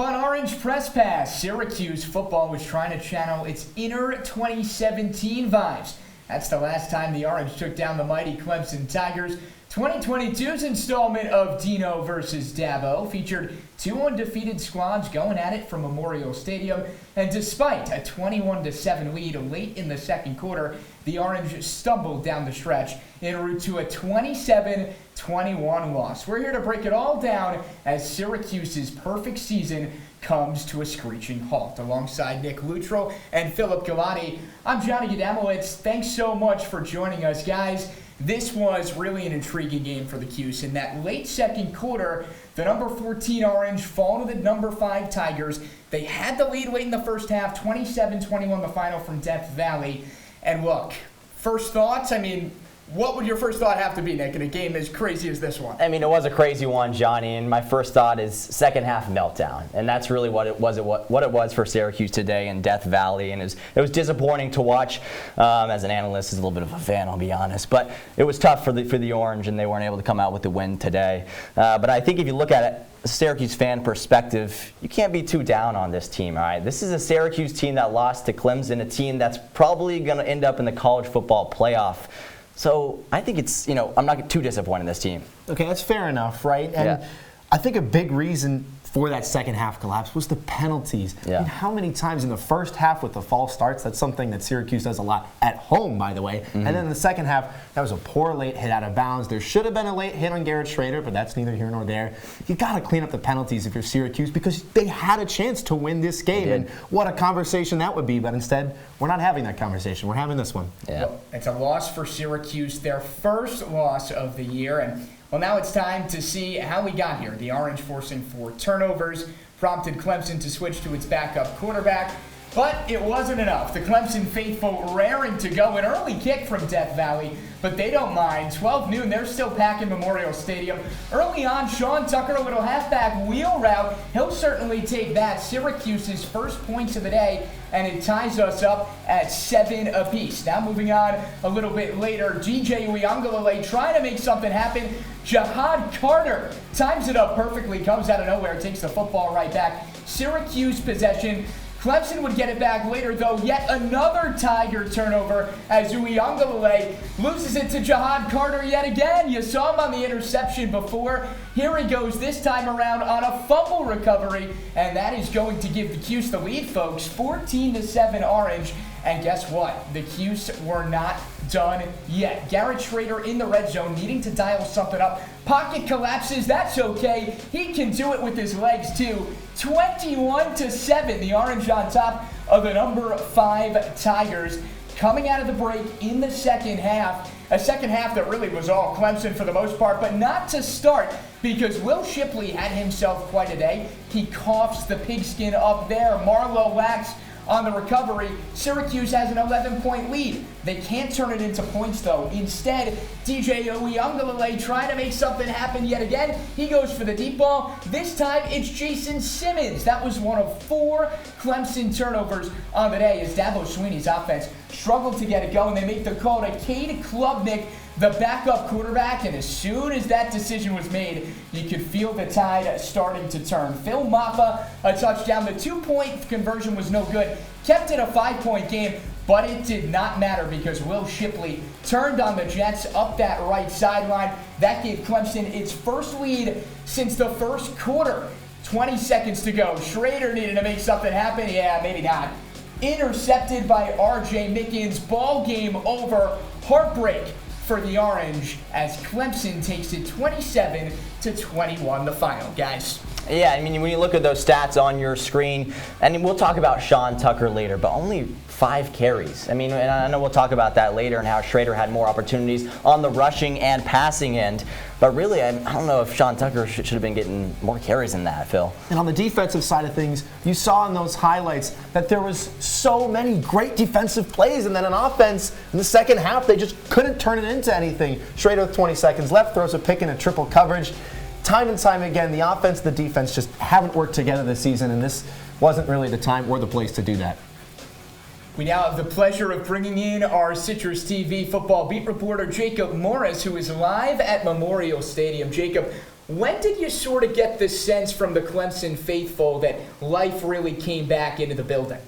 on Orange Press Pass, Syracuse football was trying to channel its inner 2017 vibes. That's the last time the Orange took down the mighty Clemson Tigers. 2022's installment of Dino versus Dabo featured two undefeated squads going at it from Memorial Stadium. And despite a 21-7 lead late in the second quarter, the Orange stumbled down the stretch en route to a 27-21 loss. We're here to break it all down as Syracuse's perfect season comes to a screeching halt. Alongside Nick Luttrell and Philip Galati, I'm Johnny Gadamowitz. Thanks so much for joining us, guys. This was really an intriguing game for the Cuse. In that late second quarter, the number 14 Orange fall to the number 5 Tigers. They had the lead late in the first half, 27-21 the final from Death Valley. And look, first thoughts, what would your first thought have to be, Nick, in a game as crazy as this one? It was a crazy one, Johnny, and my first thought is second half meltdown. And that's really what it was for Syracuse today in Death Valley. And it was disappointing to watch as an analyst, as a little bit of a fan, I'll be honest. But it was tough for the Orange, and they weren't able to come out with the win today. But I think if you look at it, a Syracuse fan perspective, you can't be too down on this team, all right? This is a Syracuse team that lost to Clemson, a team that's probably going to end up in the college football playoff. So I think it's, I'm not too disappointed in this team. Okay, that's fair enough, right? And I think a big reason for that second half collapse was the penalties. Yeah. How many times in the first half with the false starts, that's something that Syracuse does a lot at home, by the way. Mm-hmm. And then in the second half, that was a poor late hit out of bounds. There should have been a late hit on Garrett Schrader, but that's neither here nor there. You got to clean up the penalties if you're Syracuse because they had a chance to win this game. And what a conversation that would be. But instead, we're not having that conversation. We're having this one. Yeah. Well, it's a loss for Syracuse, their first loss of the year. And well, now it's time to see how we got here. The Orange forcing 4 turnovers prompted Clemson to switch to its backup quarterback, but it wasn't enough. The Clemson faithful raring to go, an early kick from Death Valley, but they don't mind. 12 noon, they're still packing Memorial Stadium. Early on, Sean Tucker, a little halfback wheel route. He'll certainly take that. Syracuse's first points of the day, and it ties us up at 7 apiece. Now moving on a little bit later, DJ Uiagalelei trying to make something happen. Jihad Carter times it up perfectly, comes out of nowhere, takes the football right back. Syracuse possession. Clemson would get it back later, though. Yet another Tiger turnover as Uiagalelei loses it to Jihad Carter yet again. You saw him on the interception before. Here he goes this time around on a fumble recovery, and that is going to give the Cuse the lead, folks. 14-7 Orange. And guess what? The Cuse were not done yet. Garrett Schrader in the red zone, needing to dial something up. Pocket collapses. That's okay. He can do it with his legs, too. 21-7. The Orange on top of the number 5 Tigers. Coming out of the break in the second half. A second half that really was all Clemson for the most part, but not to start because Will Shipley had himself quite a day. He coughs the pigskin up there. Marlowe Wax on the recovery. Syracuse has an 11-point lead. They can't turn it into points, though. Instead, DJ Uiagalelei trying to make something happen yet again. He goes for the deep ball. This time, it's Jason Simmons. That was one of 4 Clemson turnovers on the day as Dabo Swinney's offense struggled to get it going. They make the call to Cade Klubnik, the backup quarterback, and as soon as that decision was made, you could feel the tide starting to turn. Phil Maffa, a touchdown. The 2-point conversion was no good. Kept it a 5-point game, but it did not matter because Will Shipley turned on the Jets up that right sideline. That gave Clemson its first lead since the first quarter. 20 seconds to go. Schrader needed to make something happen. Yeah, maybe not. Intercepted by R.J. Mickens. Ball game over. Heartbreak for the Orange as Clemson takes it 27-21 the final, guys. Yeah, when you look at those stats on your screen, and we'll talk about Sean Tucker later, but only 5 carries. And I know we'll talk about that later and how Schrader had more opportunities on the rushing and passing end. But really, I don't know if Sean Tucker should have been getting more carries than that, Phil. And on the defensive side of things, you saw in those highlights that there was so many great defensive plays, and then on offense, in the second half, they just couldn't turn it into anything. Schrader with 20 seconds left throws a pick in a triple coverage. Time and time again, the offense and the defense just haven't worked together this season, and this wasn't really the time or the place to do that. We now have the pleasure of bringing in our CitrusTV football beat reporter, Jacob Morris, who is live at Memorial Stadium. Jacob, When did you sort of get the sense from the Clemson faithful that life really came back into the building?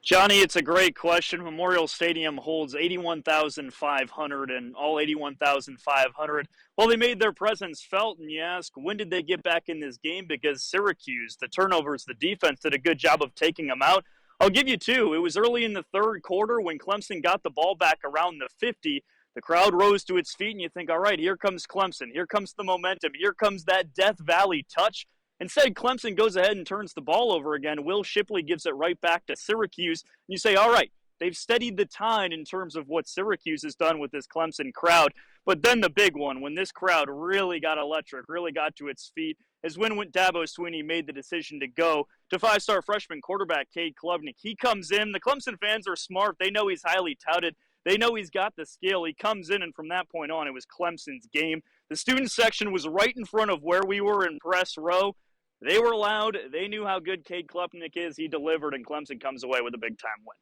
Johnny, it's a great question. Memorial Stadium holds 81,500, and all 81,500, well, they made their presence felt. And you ask, when did they get back in this game? Because Syracuse, the turnovers, the defense did a good job of taking them out. I'll give you two. It was early in the third quarter when Clemson got the ball back around the 50. The crowd rose to its feet, and you think, all right, here comes Clemson. Here comes the momentum. Here comes that Death Valley touch. Instead, Clemson goes ahead and turns the ball over again. Will Shipley gives it right back to Syracuse. And you say, all right, they've steadied the tide in terms of what Syracuse has done with this Clemson crowd. But then the big one, when this crowd really got electric, really got to its feet, is when Dabo Swinney made the decision to go to five-star freshman quarterback Cade Klubnik. He comes in. The Clemson fans are smart. They know he's highly touted. They know he's got the skill. He comes in, and from that point on, it was Clemson's game. The student section was right in front of where we were in press row. They were loud. They knew how good Cade Klubnik is. He delivered, and Clemson comes away with a big-time win.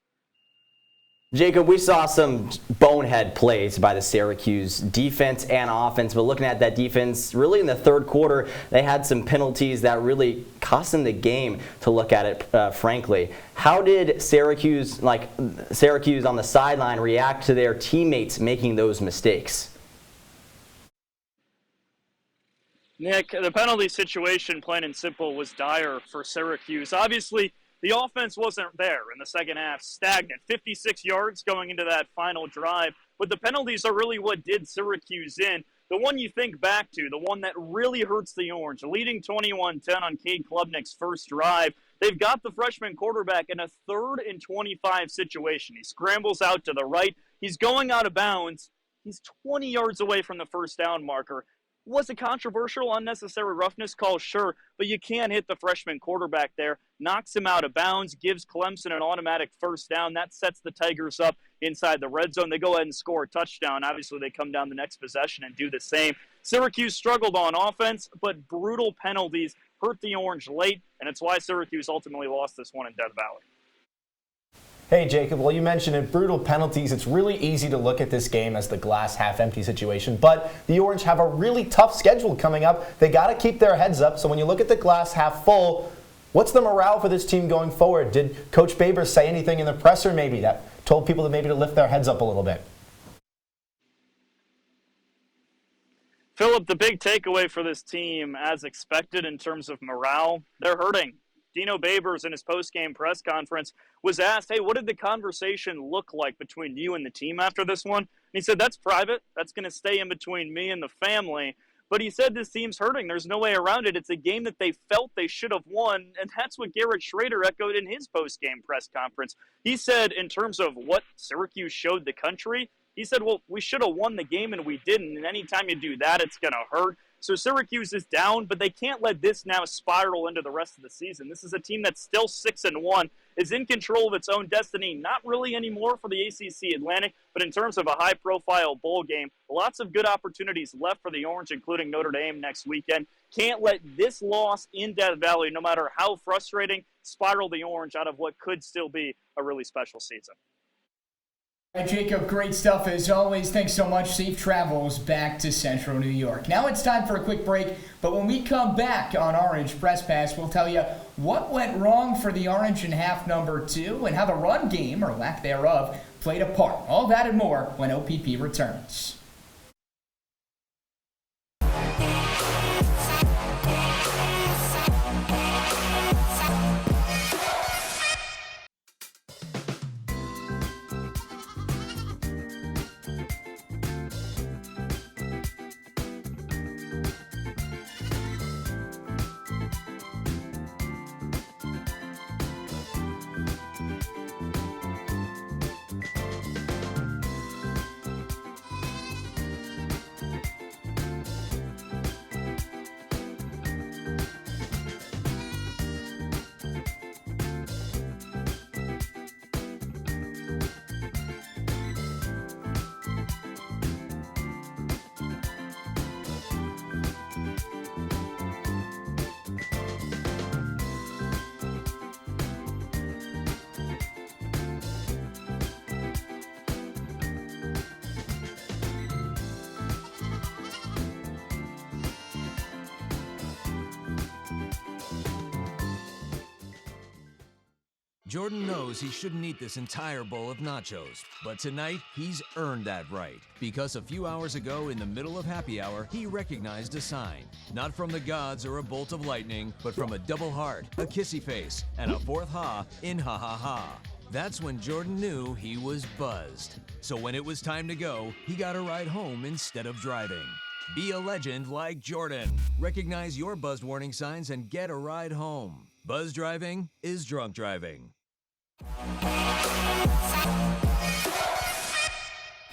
Jacob, we saw some bonehead plays by the Syracuse defense and offense, but looking at that defense, really in the third quarter, they had some penalties that really cost them the game to look at it, frankly. How did Syracuse on the sideline react to their teammates making those mistakes? Nick, the penalty situation, plain and simple, was dire for Syracuse. Obviously, the offense wasn't there in the second half, stagnant, 56 yards going into that final drive. But the penalties are really what did Syracuse in. The one you think back to, the one that really hurts the Orange, leading 21-10 on Cade Klubnik's first drive. They've got the freshman quarterback in a 3rd and 25 situation. He scrambles out to the right. He's going out of bounds. He's 20 yards away from the first down marker. Was it controversial, unnecessary roughness call? Sure, but you can't hit the freshman quarterback there. Knocks him out of bounds, gives Clemson an automatic first down. That sets the Tigers up inside the red zone. They go ahead and score a touchdown. Obviously, they come down the next possession and do the same. Syracuse struggled on offense, but brutal penalties hurt the Orange late, and it's why Syracuse ultimately lost this one in Death Valley. Hey, Jacob, well, you mentioned it, brutal penalties. It's really easy to look at this game as the glass half empty situation, but the Orange have a really tough schedule coming up. They got to keep their heads up. So when you look at the glass half full, what's the morale for this team going forward? Did Coach Baber say anything in the presser maybe that told people to maybe to lift their heads up a little bit? Philip, the big takeaway for this team, as expected in terms of morale, they're hurting. Dino Babers in his post-game press conference was asked, hey, what did the conversation look like between you and the team after this one? And he said, that's private. That's going to stay in between me and the family. But he said this team's hurting. There's no way around it. It's a game that they felt they should have won, and that's what Garrett Schrader echoed in his post-game press conference. He said in terms of what Syracuse showed the country, he said, well, we should have won the game, and we didn't. And anytime you do that, it's going to hurt. So Syracuse is down, but they can't let this now spiral into the rest of the season. This is a team that's still 6-1, is in control of its own destiny. Not really anymore for the ACC Atlantic, but in terms of a high-profile bowl game, lots of good opportunities left for the Orange, including Notre Dame next weekend. Can't let this loss in Death Valley, no matter how frustrating, spiral the Orange out of what could still be a really special season. Hey, Jacob, great stuff as always. Thanks so much. Safe travels back to Central New York. Now it's time for a quick break, but when we come back on Orange Press Pass, we'll tell you what went wrong for the Orange in half number 2 and how the run game, or lack thereof, played a part. All that and more when OPP returns. Jordan knows he shouldn't eat this entire bowl of nachos, but tonight he's earned that right. Because a few hours ago in the middle of happy hour, he recognized a sign. Not from the gods or a bolt of lightning, but from a double heart, a kissy face, and a fourth ha in ha ha ha. That's when Jordan knew he was buzzed. So when it was time to go, he got a ride home instead of driving. Be a legend like Jordan. Recognize your buzzed warning signs and get a ride home. Buzz driving is drunk driving.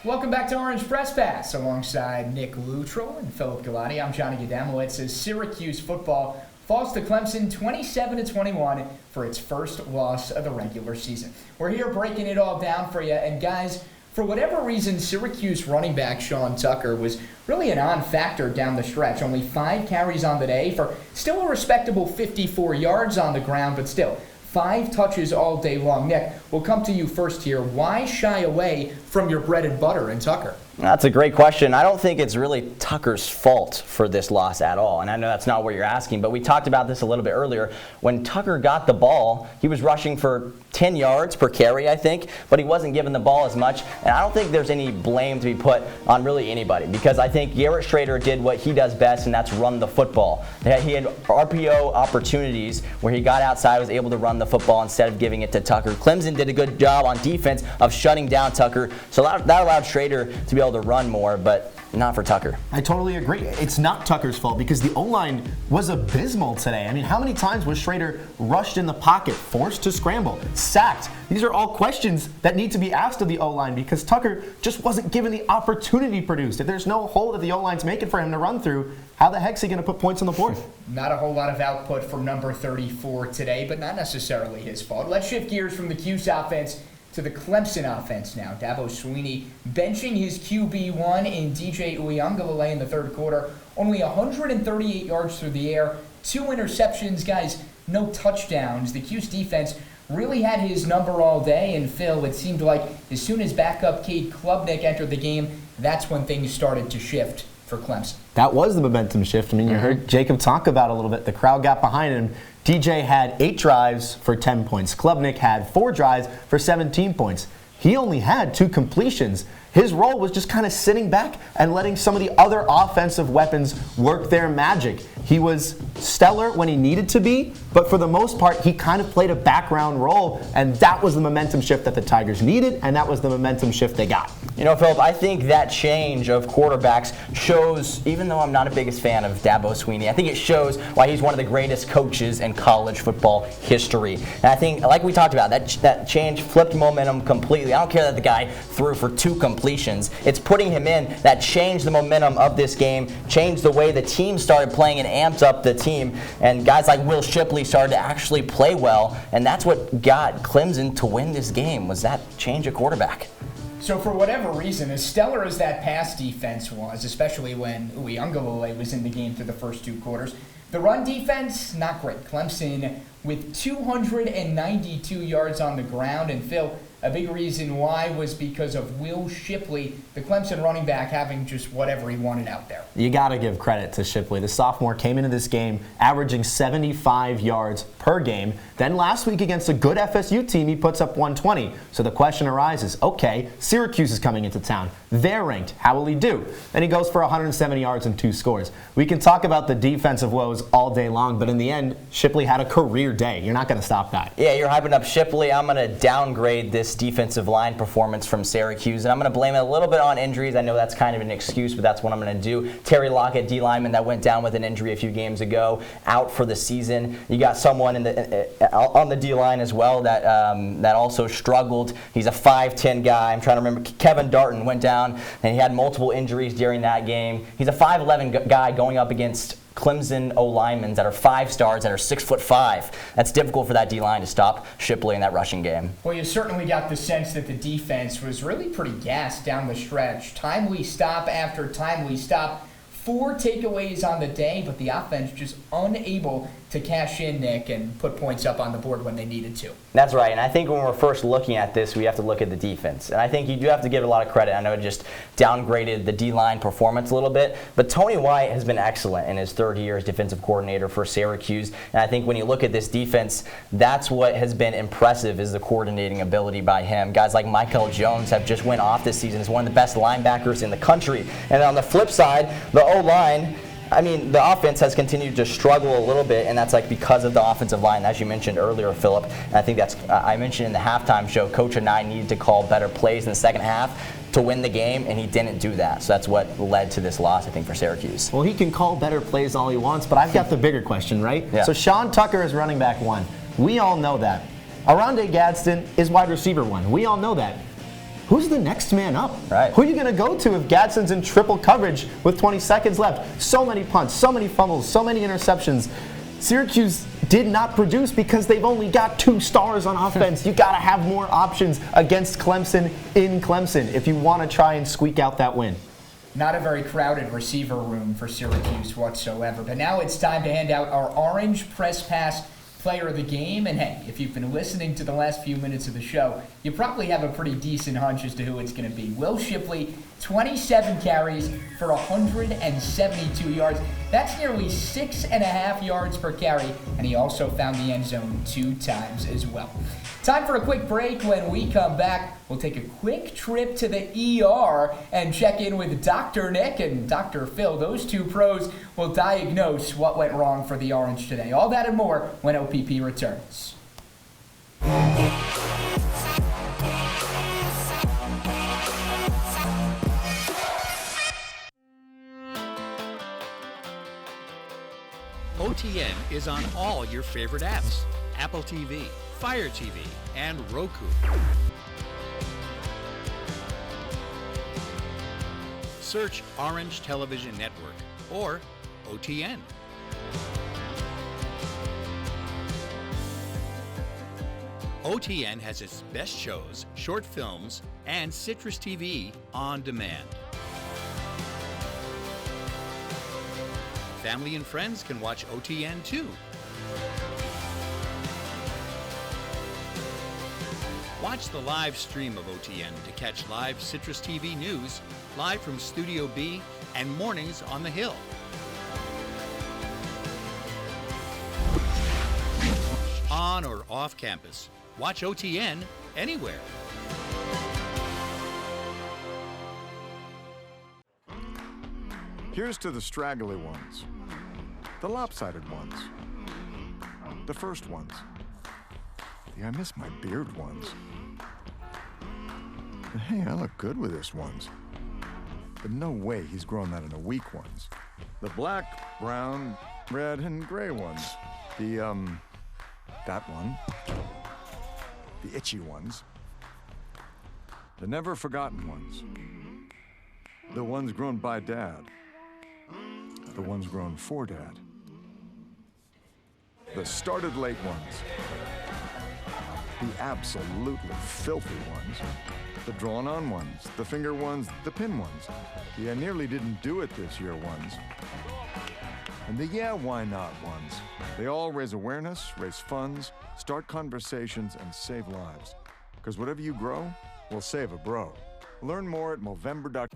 Welcome back to Orange Press Pass alongside Nick Luttrell and Philip Galati. I'm Johnny Gadamowitz as Syracuse football falls to Clemson 27-21 for its first loss of the regular season. We're here breaking it all down for you, and guys, for whatever reason, Syracuse running back Sean Tucker was really a non-factor down the stretch. Only 5 carries on the day for still a respectable 54 yards on the ground, but still 5 touches all day long. Nick, we'll come to you first here. Why shy away from your bread and butter in Tucker? That's a great question. I don't think it's really Tucker's fault for this loss at all. And I know that's not what you're asking, but we talked about this a little bit earlier. When Tucker got the ball, he was rushing for 10 yards per carry, I think, but he wasn't given the ball as much. And I don't think there's any blame to be put on really anybody, because I think Garrett Schrader did what he does best, and that's run the football. He had RPO opportunities where he got outside, was able to run the football instead of giving it to Tucker. Clemson did a good job on defense of shutting down Tucker, so that allowed Schrader to be able to run more, but not for Tucker. I totally agree. It's not Tucker's fault because the O-line was abysmal today. I mean, how many times was Schrader rushed in the pocket, forced to scramble, sacked? These are all questions that need to be asked of the O-line because Tucker just wasn't given the opportunity produced. If there's no hole that the O-line's making for him to run through, how the heck's he going to put points on the board? Not a whole lot of output from number 34 today, but not necessarily his fault. Let's shift gears from the Cuse offense to the Clemson offense now. Dabo Swinney benching his QB1 in DJ Uiagalelei in the third quarter. Only 138 yards through the air, 2 interceptions, guys, no touchdowns. The Cuse defense really had his number all day, and Phil, it seemed like as soon as backup Cade Klubnik entered the game, that's when things started to shift for Clemson. That was the momentum shift. I mean, you heard Jacob talk about it a little bit. The crowd got behind him. DJ had 8 drives for 10 points. Klubnik had 4 drives for 17 points. He only had 2 completions. His role was just kind of sitting back and letting some of the other offensive weapons work their magic. He was stellar when he needed to be, but for the most part, he kind of played a background role, and that was the momentum shift that the Tigers needed, and that was the momentum shift they got. You know, Philip, I think that change of quarterbacks shows, even though I'm not a biggest fan of Dabo Swinney, I think it shows why he's one of the greatest coaches in college football history. And I think, like we talked about, that change flipped momentum completely. I don't care that the guy threw for 2 completions. It's putting him in that changed the momentum of this game, changed the way the team started playing and amped up the team. And guys like Will Shipley started to actually play well, and that's what got Clemson to win this game, was that change of quarterback. So for whatever reason, as stellar as that pass defense was, especially when Uiagalelei was in the game for the first 2 quarters, the run defense, not great. Clemson with 292 yards on the ground, and Phil, a big reason why was because of Will Shipley, the Clemson running back, having just whatever he wanted out there. You got to give credit to Shipley. The sophomore came into this game averaging 75 yards per game. Then last week against a good FSU team, he puts up 120. So the question arises, okay, Syracuse is coming into town. They're ranked. How will he do? Then he goes for 170 yards and 2 scores. We can talk about the defensive woes all day long, but in the end, Shipley had a career day. You're not going to stop that. Yeah, you're hyping up Shipley. I'm going to downgrade this defensive line performance from Syracuse, and I'm going to blame it a little bit on injuries. I know that's kind of an excuse, but that's what I'm going to do. Terry Lockett, D lineman that went down with an injury a few games ago, out for the season. You got someone on the D line as well that also struggled. He's a 5'10" guy. I'm trying to remember. Kevin Darton went down, and he had multiple injuries during that game. He's a 5'11" guy going up against Clemson O-linemen that are 5 stars, that are 6'5". That's difficult for that D-line to stop Shipley in that rushing game. Well, you certainly got the sense that the defense was really pretty gassed down the stretch. Timely stop after timely stop. 4 takeaways on the day, but the offense just unable to cash in, Nick, and put points up on the board when they needed to. That's right, and I think when we're first looking at this, we have to look at the defense. And I think you do have to give it a lot of credit. I know it just downgraded the D-line performance a little bit, but Tony White has been excellent in his third year as defensive coordinator for Syracuse. And I think when you look at this defense, that's what has been impressive is the coordinating ability by him. Guys like Michael Jones have just went off this season as one of the best linebackers in the country. And on the flip side, the O-line, I mean, the offense has continued to struggle a little bit, and that's like because of the offensive line, as you mentioned earlier, Philip. And I think that's, I mentioned in the halftime show, Coach and I needed to call better plays in the second half to win the game, and he didn't do that. So that's what led to this loss, I think, for Syracuse. Well, he can call better plays all he wants, but I've got the bigger question, right? Yeah. So Sean Tucker is running back 1. We all know that. Aronde Gadsden is wide receiver 1. We all know that. Who's the next man up? Right. Who are you going to go to if Gadsden's in triple coverage with 20 seconds left? So many punts, so many fumbles, so many interceptions. Syracuse did not produce because they've only got 2 stars on offense. You got to have more options against Clemson in Clemson if you want to try and squeak out that win. Not a very crowded receiver room for Syracuse whatsoever. But now it's time to hand out our Orange Press Pass Player of the Game. And hey, if you've been listening to the last few minutes of the show, you probably have a pretty decent hunch as to who it's going to be. Will Shipley, 27 carries for 172 yards. That's nearly 6.5 yards per carry, and he also found the end zone 2 times as well. Time for a quick break. When we come back, we'll take a quick trip to the ER and check in with Dr. Nick and Dr. Phil. Those 2 pros will diagnose what went wrong for the Orange today. All that and more when OPP returns. OTN is on all your favorite apps: Apple TV, Fire TV, and Roku. Search Orange Television Network or OTN. OTN has its best shows, short films, and CitrusTV on demand. Family and friends can watch OTN too. Watch the live stream of OTN to catch live CitrusTV news, live from Studio B, and mornings on the Hill. On or off campus, watch OTN anywhere. Here's to the straggly ones, the lopsided ones, the first ones, the I miss my beard ones. And hey, I look good with this ones. But no way he's grown that in a week ones. The black, brown, red, and gray ones. That one. The itchy ones. The never forgotten ones. The ones grown by Dad. The ones grown for Dad. The started late ones. The absolutely filthy ones. The drawn on ones. The finger ones. The pin ones. The I nearly didn't do it this year ones. And the yeah, why not ones. They all raise awareness, raise funds, start conversations, and save lives. Because whatever you grow will save a bro. Learn more at Movember.com.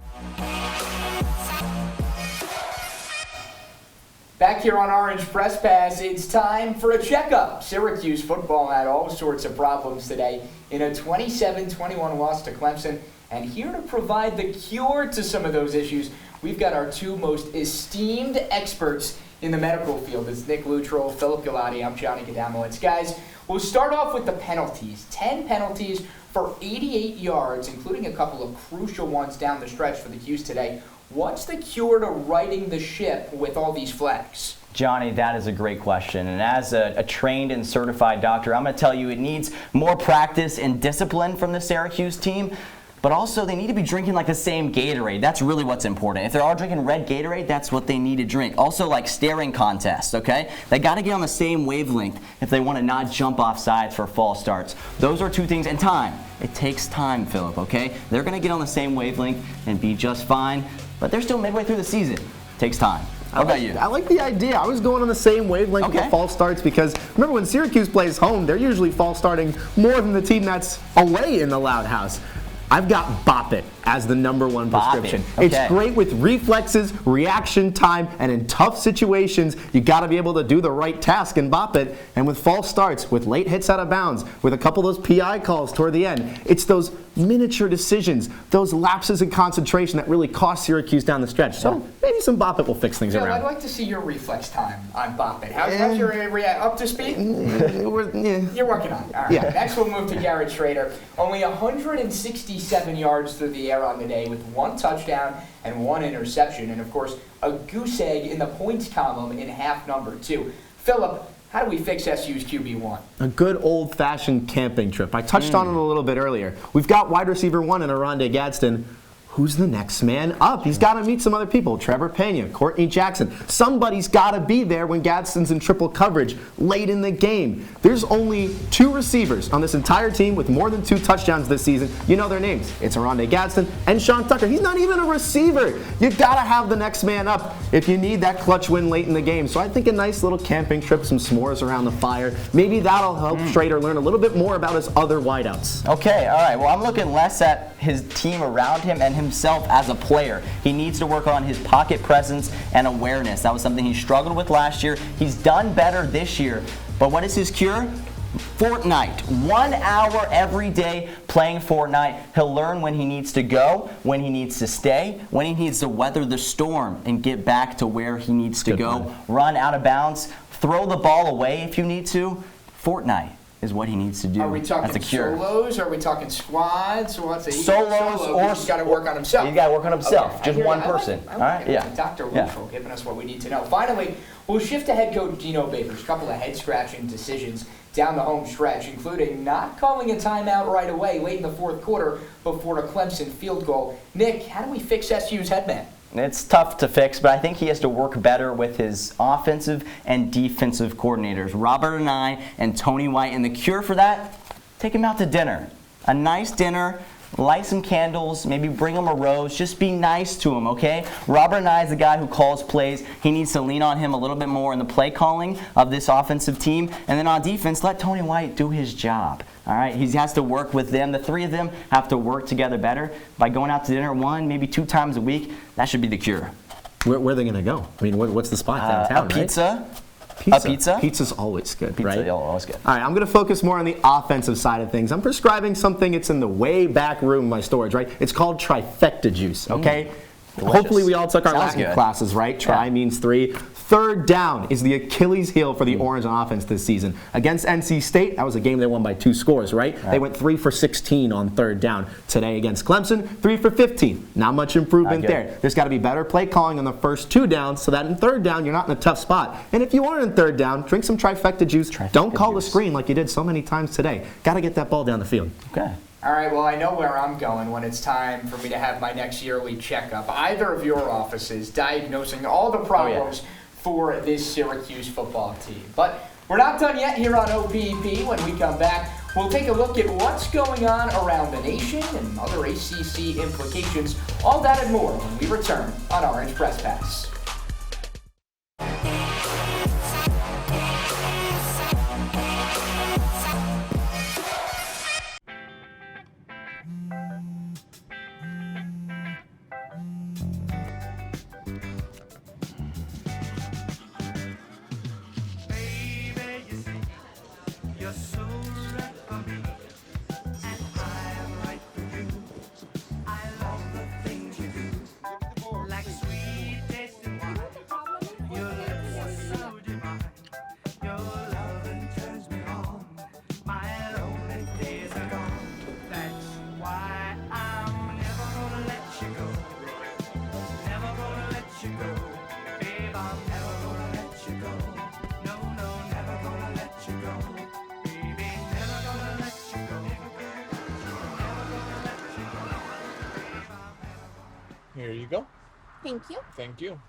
Back here on Orange Press Pass, it's time for a checkup. Syracuse football had all sorts of problems today in a 27-21 loss to Clemson. And here to provide the cure to some of those issues, we've got our 2 most esteemed experts in the medical field. It's Nick Luttrell, Philip Galati. I'm Johnny Gadamowitz. Guys, we'll start off with the penalties. 10 penalties for 88 yards, including a couple of crucial ones down the stretch for the Cuse today. What's the cure to righting the ship with all these flags? Johnny, that is a great question. And as a trained and certified doctor, I'm going to tell you it needs more practice and discipline from the Syracuse team. But also, they need to be drinking like the same Gatorade. That's really what's important. If they're all drinking red Gatorade, that's what they need to drink. Also, like staring contests, okay? They got to get on the same wavelength if they want to not jump off sides for false starts. Those are 2 things. And time. It takes time, Philip, okay? They're going to get on the same wavelength and be just fine. But they're still midway through the season. Takes time. What about you? I like the idea. I was going on the same wavelength with the false starts because remember when Syracuse plays home, they're usually false starting more than the team that's away in the Loud House. I've got Bop It as the #1 prescription. Okay. It's great with reflexes, reaction time, and in tough situations, you got to be able to do the right task and bop it. And with false starts, with late hits out of bounds, with a couple of those PI calls toward the end, it's those miniature decisions, those lapses in concentration that really cost Syracuse down the stretch. So maybe some Bop It will fix things Phil, around. I'd like to see your reflex time on Bop It. How's your up to speed? You're working on it. All right. Yeah. Next, we'll move to Garrett Schrader. Only 167 yards through the air on the day with 1 touchdown and 1 interception. And, of course, a goose egg in the points column in half number 2. Philip, how do we fix SU's QB1? A good old-fashioned camping trip. I touched on it a little bit earlier. We've got wide receiver 1 in Aronde Gadsden. Who's the next man up? He's got to meet some other people. Trevor Pena, Courtney Jackson. Somebody's got to be there when Gadsden's in triple coverage late in the game. There's only 2 receivers on this entire team with more than 2 touchdowns this season. You know their names. It's Aronde Gadsden and Sean Tucker. He's not even a receiver. You got to have the next man up if you need that clutch win late in the game. So I think a nice little camping trip, some s'mores around the fire. Maybe that'll help Schrader learn a little bit more about his other wideouts. Okay, all right. Well, I'm looking less at his team around him and himself as a player. He needs to work on his pocket presence and awareness. That was something he struggled with last year. He's done better this year. But what is his cure? Fortnite. 1 hour every day playing Fortnite. He'll learn when he needs to go, when he needs to stay, when he needs to weather the storm and get back to where he needs to go. Run out of bounds. Throw the ball away if you need to. Fortnite is what he needs to do. Are we talking That's a cure. solos? Are we talking squads? What's a Solos or he's got to work on himself. He's got to work on himself. Okay, Just one person. I All like right. it. Yeah. Dr. Yeah. Luttrell giving us what we need to know. Finally, we'll shift to head coach Dino Babers. A couple of head-scratching decisions down the home stretch, including not calling a timeout right away late in the 4th quarter before a Clemson field goal. Nick, how do we fix SU's headman? It's tough to fix, but I think he has to work better with his offensive and defensive coordinators, Robert Anae and Tony White. And the cure for that, take him out to dinner. A nice dinner, light some candles, maybe bring him a rose. Just be nice to him, okay? Robert Anae is the guy who calls plays. He needs to lean on him a little bit more in the play calling of this offensive team. And then on defense, let Tony White do his job. All right, he has to work with them. The 3 of them have to work together better. By going out to dinner 1, maybe 2 times a week, that should be the cure. Where are they going to go? I mean, what's the spot downtown, A pizza. Right? A pizza? Pizza's always good, Pizza, right? yeah, always good. All right, I'm going to focus more on the offensive side of things. I'm prescribing something. It's in the way back room of my storage, right? It's called trifecta juice, okay? Delicious. Hopefully we all took our Sounds Latin good. classes, right? Tri means 3. 3rd down is the Achilles heel for the Orange on offense this season. Against NC State, that was a game they won by 2 scores, right? They went 3 for 16 on 3rd down. Today against Clemson, 3 for 15. Not much improvement Not good. there. There's got to be better play calling on the first 2 downs so that in 3rd down you're not in a tough spot. And if you are in 3rd down, drink some trifecta juice. Don't call the screen like you did so many times today. Got to get that ball down the field. Okay. All right, well, I know where I'm going when it's time for me to have my next yearly checkup. Either of your offices diagnosing all the problems for this Syracuse football team. But we're not done yet here on OPP. When we come back, we'll take a look at what's going on around the nation and other ACC implications. All that and more when we return on Orange Press Pass. Here you go. Thank you. Thank you.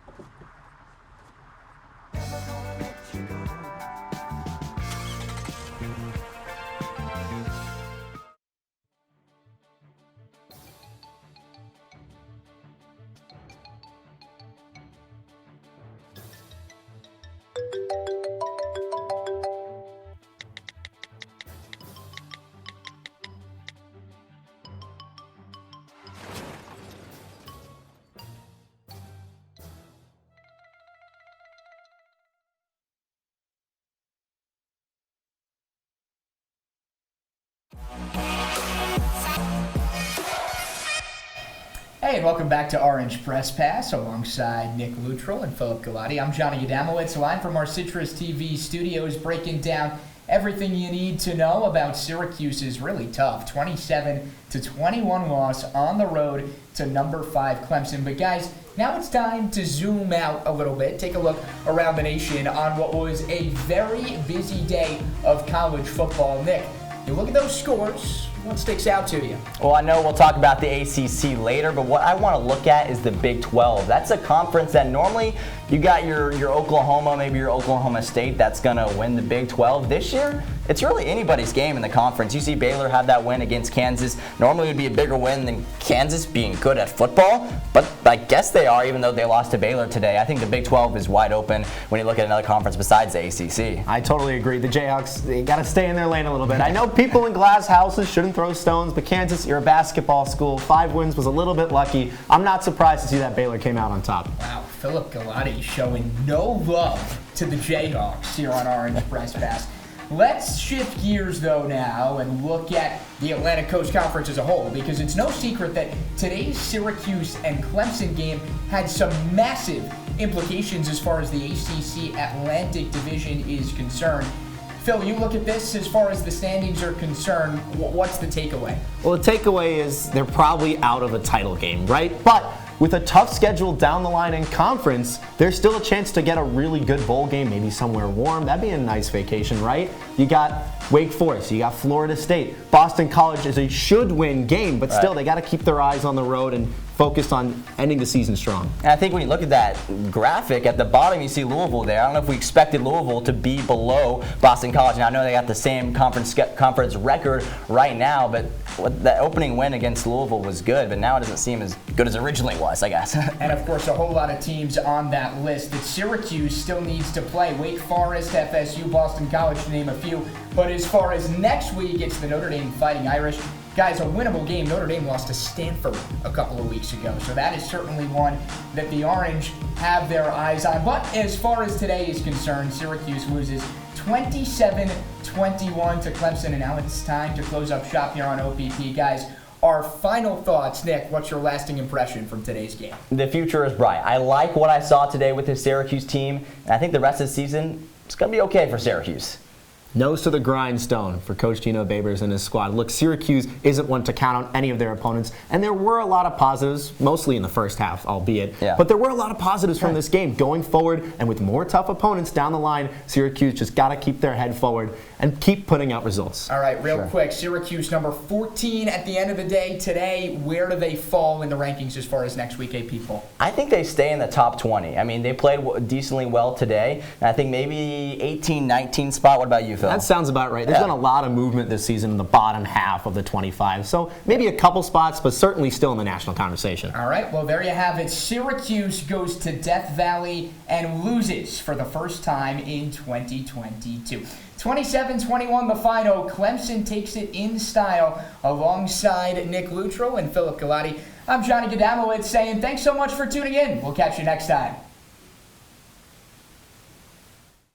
Hey, and welcome back to Orange Press Pass alongside Nick Luttrell and Philip Galati. I'm Johnny Gadamowitz, live from our CitrusTV studios, breaking down everything you need to know about Syracuse's really tough 27-21 loss on the road to number 5 Clemson. But guys, now it's time to zoom out a little bit, take a look around the nation on what was a very busy day of college football. Nick, you look at those scores. What sticks out to you? Well, I know we'll talk about the ACC later, but what I want to look at is the Big 12. That's a conference that normally you got your Oklahoma, maybe your Oklahoma State that's going to win the Big 12. This year, it's really anybody's game in the conference. You see Baylor have that win against Kansas. Normally it would be a bigger win than Kansas being good at football, but I guess they are, even though they lost to Baylor today. I think the Big 12 is wide open when you look at another conference besides the ACC. I totally agree. The Jayhawks, they got to stay in their lane a little bit. I know people in glass houses shouldn't throw stones, but Kansas, you're a basketball school. 5 wins was a little bit lucky. I'm not surprised to see that Baylor came out on top. Wow, Philip Galati showing no love to the Jayhawks here on Orange Press Pass. Let's shift gears, though, now and look at the Atlantic Coast Conference as a whole, because it's no secret that today's Syracuse and Clemson game had some massive implications as far as the ACC Atlantic Division is concerned. Phil, you look at this as far as the standings are concerned, what's the takeaway? Well, the takeaway is they're probably out of a title game, right? But with a tough schedule down the line in conference, there's still a chance to get a really good bowl game, maybe somewhere warm. That'd be a nice vacation, right? You got Wake Forest, you got Florida State. Boston College is a should-win game, but still, they got to keep their eyes on the road and focused on ending the season strong. And I think when you look at that graphic, at the bottom you see Louisville there. I don't know if we expected Louisville to be below Boston College. Now I know they got the same conference record right now, but that opening win against Louisville was good, but now it doesn't seem as good as it originally was, I guess. And of course, a whole lot of teams on that list that Syracuse still needs to play. Wake Forest, FSU, Boston College, to name a few. But as far as next week, it's the Notre Dame Fighting Irish. Guys, a winnable game. Notre Dame lost to Stanford a couple of weeks ago, so that is certainly one that the Orange have their eyes on. But as far as today is concerned, Syracuse loses 27-21 to Clemson, and now it's time to close up shop here on OPP. Guys, our final thoughts. Nick, what's your lasting impression from today's game? The future is bright. I like what I saw today with this Syracuse team, and I think the rest of the season, it's going to be okay for Syracuse. Nose to the grindstone for Coach Gino Babers and his squad. Look, Syracuse isn't one to count on any of their opponents, and there were a lot of positives, mostly in the first half, albeit. Yeah. But there were a lot of positives from this game going forward, and with more tough opponents down the line, Syracuse just got to keep their head forward and keep putting out results. All right, real quick, Syracuse number 14 at the end of the day today. Where do they fall in the rankings as far as next week, people? I think they stay in the top 20. I mean, they played decently well today, and I think maybe 18, 19 spot. What about you, Phil? That sounds about right. There's been a lot of movement this season in the bottom half of the 25. So maybe a couple spots, but certainly still in the national conversation. All right, well, there you have it. Syracuse goes to Death Valley and loses for the first time in 2022. 27-21 the final. Clemson takes it in style alongside Nick Luttrell and Philip Galati. I'm Johnny Gadamowitz saying thanks so much for tuning in. We'll catch you next time.